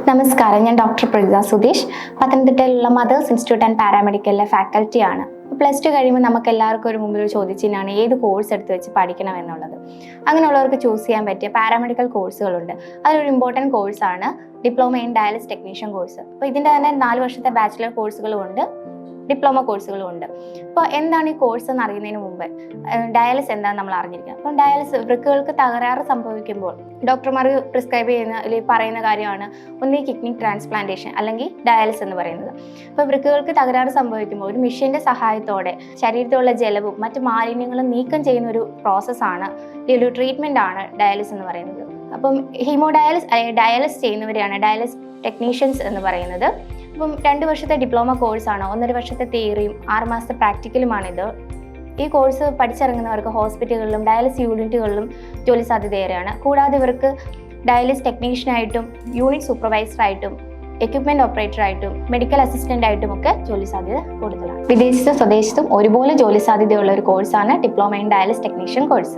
നമസ്കാരം, ഞാൻ ഡോക്ടർ പ്രജിത സുധീഷ്. പത്തനംതിട്ടയിലുള്ള മദേഴ്സ് ഇൻസ്റ്റിറ്റ്യൂട്ട് ആൻഡ് പാരാമെഡിക്കലിലെ ഫാക്കൽറ്റിയാണ്. പ്ലസ് ടു കഴിയുമ്പോൾ നമുക്ക് എല്ലാവർക്കും ഒരു മുമ്പിൽ ചോദിച്ചിട്ടാണ് ഏത് കോഴ്സ് എടുത്ത് വെച്ച് പഠിക്കണം എന്നുള്ളത്. അങ്ങനെയുള്ളവർക്ക് ചൂസ് ചെയ്യാൻ പറ്റിയ പാരാമെഡിക്കൽ കോഴ്സുകളുണ്ട്. അതിലൊരു ഇമ്പോർട്ടൻറ്റ് കോഴ്സാണ് diploma in dialysis technician course. അപ്പോൾ ഇതിൻ്റെ തന്നെ 4 വർഷത്തെ ബാച്ചിലർ കോഴ്സുകളും ഉണ്ട്, ഡിപ്ലോമ കോഴ്സുകളും ഉണ്ട്. അപ്പോൾ എന്താണ് ഈ കോഴ്സ് എന്ന് അറിയുന്നതിന് മുമ്പ് ഡയാലിസിസ് എന്താണെന്ന് നമ്മൾ അറിഞ്ഞിരിക്കുക. അപ്പം ഡയാലിസിസ് വൃക്കകൾക്ക് തകരാറ് സംഭവിക്കുമ്പോൾ ഡോക്ടർമാർ പ്രിസ്ക്രൈബ് ചെയ്യുന്ന അല്ലെങ്കിൽ പറയുന്ന കാര്യമാണ് ഒന്ന് കിഡ്നി ട്രാൻസ്പ്ലാന്റേഷൻ അല്ലെങ്കിൽ ഡയാലിസിസ് എന്ന് പറയുന്നത്. അപ്പോൾ വൃക്കകൾക്ക് തകരാറ് സംഭവിക്കുമ്പോൾ ഒരു മെഷീൻ്റെ സഹായത്തോടെ ശരീരത്തിലുള്ള ജലവും മറ്റ് മാലിന്യങ്ങളും നീക്കം ചെയ്യുന്ന ഒരു പ്രോസസ്സാണ്, ഒരു ട്രീറ്റ്മെൻ്റ് ആണ് ഡയാലിസിസ് എന്ന് പറയുന്നത്. അപ്പം ഹീമോഡയാലിസിസ് അല്ലെങ്കിൽ ഡയാലിസിസ് ചെയ്യുന്നവരെയാണ് ഡയാലിസിസ് ടെക്നീഷ്യൻസ് എന്ന് പറയുന്നത്. അപ്പം 2 വർഷത്തെ ഡിപ്ലോമ കോഴ്സാണ്, 1.5 വർഷത്തെ തിയറിയും 6 മാസത്തെ പ്രാക്ടിക്കലുമാണിത്. ഈ കോഴ്സ് പഠിച്ചിറങ്ങുന്നവർക്ക് ഹോസ്പിറ്റലുകളിലും ഡയാലിസിസ് യൂണിറ്റുകളിലും ജോലി സാധ്യതയേറെയാണ്. കൂടാതെ ഇവർക്ക് ഡയാലിസിസ് ടെക്നീഷ്യനായിട്ടും യൂണിറ്റ് സൂപ്പർവൈസറായിട്ടും എക്യുപ്മെന്റ് ഓപ്പറേറ്ററായിട്ടും മെഡിക്കൽ അസിസ്റ്റൻ്റായിട്ടും ഒക്കെ ജോലി സാധ്യത കൂടുതലാണ്. വിദേശത്തും സ്വദേശത്തും ഒരുപോലെ ജോലി സാധ്യതയുള്ള ഒരു കോഴ്സാണ് diploma in dialysis technician course.